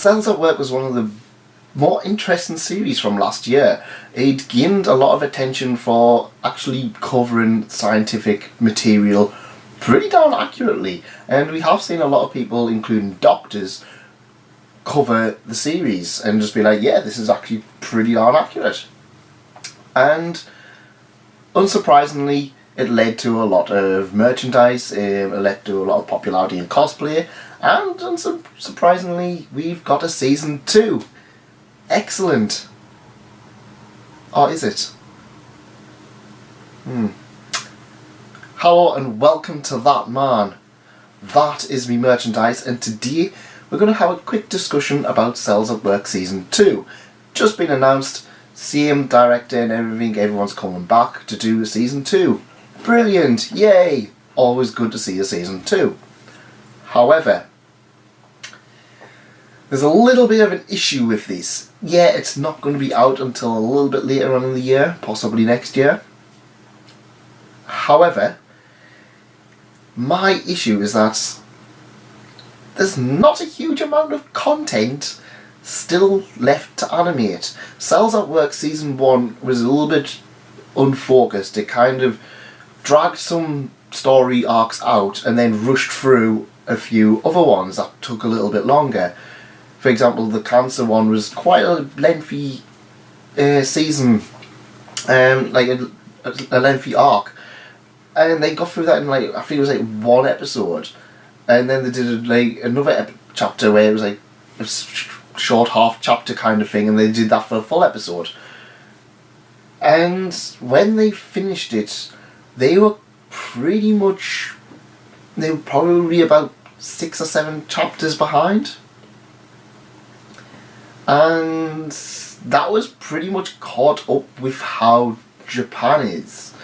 Cells at Work was one of the more interesting series from last year. It gained a lot of attention for actually covering scientific material pretty darn accurately, and we have seen a lot of people, including doctors, cover the series and just be like, yeah, this is actually pretty darn accurate. And unsurprisingly, it led to a lot of merchandise, it led to a lot of popularity in cosplay, and unsurprisingly, we've got a season 2. Excellent. Or is it? Hello and welcome to That Man. That is me merchandise, and today we're going to have a quick discussion about Cells at Work Season 2. Just been announced, same director and everything, everyone's coming back to do a Season 2. Brilliant, yay! Always good to see a Season 2. However, there's a little bit of an issue with this. Yeah, it's not going to be out until a little bit later on in the year, possibly next year. However, my issue is that there's not a huge amount of content still left to animate. Cells at Work Season 1 was a little bit unfocused. It kind of dragged some story arcs out and then rushed through a few other ones that took a little bit longer. For example, the cancer one was quite a lengthy season, like a lengthy arc, and they got through that in I think it was one episode, and then they did another chapter where it was a short half chapter kind of thing, and they did that for a full episode. And when they finished it, they were probably about 6 or 7 chapters behind. And that was pretty much caught up with how Japan is,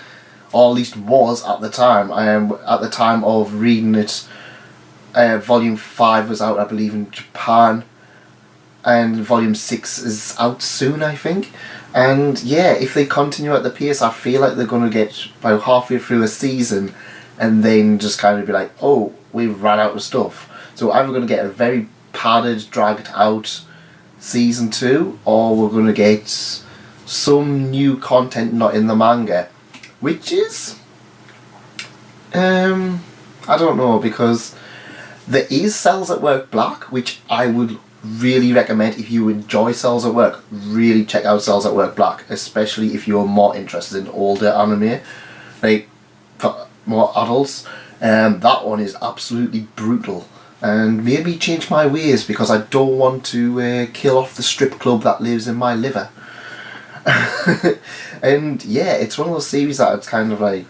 or at least was at the time. At the time of reading it, Volume 5 was out, I believe, in Japan, and Volume 6 is out soon, I think. And yeah, if they continue at the pace, I feel like they're going to get about halfway through a season and then just kind of be like, oh, we've run out of stuff. So either we're going to get a very padded, dragged out Season 2, or we're going to get some new content not in the manga, which is I don't know, because there is Cells at Work Black, which I would really recommend. If you enjoy Cells at Work, really check out Cells at Work Black, especially if you're more interested in older anime, like for more adults. That one is absolutely brutal, and made me change my ways because I don't want to kill off the strip club that lives in my liver. And yeah, it's one of those series that it's kind of like,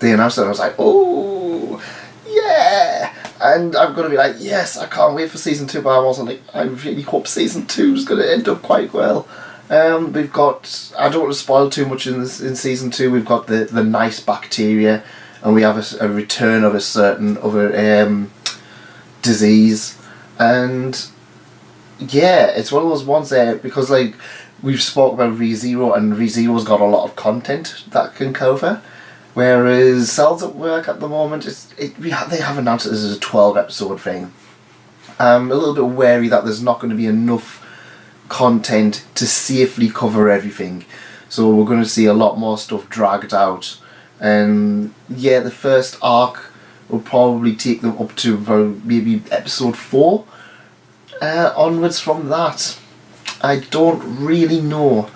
they announced it and I was like, oh yeah, and I'm going to be like, yes, I can't wait for Season 2, but I wasn't like, I really hope Season 2 is going to end up quite well. We've got, I don't want to spoil too much in Season 2, we've got the nice bacteria, and we have a return of a certain other disease, and yeah, it's one of those ones there, because we've spoke about ReZero, and ReZero's got a lot of content that can cover, whereas Cells at Work at the moment, they have announced it as a 12 episode thing. I'm a little bit wary that there's not going to be enough content to safely cover everything, so we're going to see a lot more stuff dragged out. And yeah, the first arc will probably take them up to about maybe episode 4. Onwards from that, I don't really know.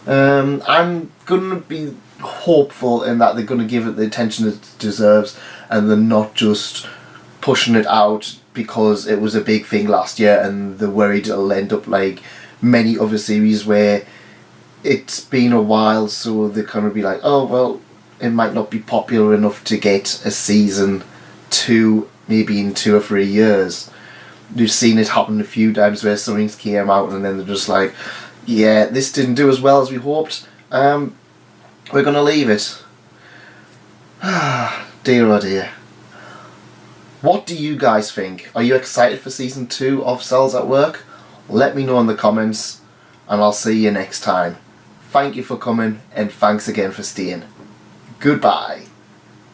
I'm going to be hopeful in that they're going to give it the attention it deserves, and they're not just pushing it out because it was a big thing last year and they're worried it'll end up like many other series where it's been a while, so they're kind of be like, oh well, it might not be popular enough to get a Season 2 maybe in 2 or 3 years. We've seen it happen a few times where something came out and then they're just like, yeah, this didn't do as well as we hoped, we're going to leave it. Dear oh dear. What do you guys think? Are you excited for Season 2 of Cells at Work? Let me know in the comments, and I'll see you next time. Thank you for coming, and thanks again for staying. Goodbye.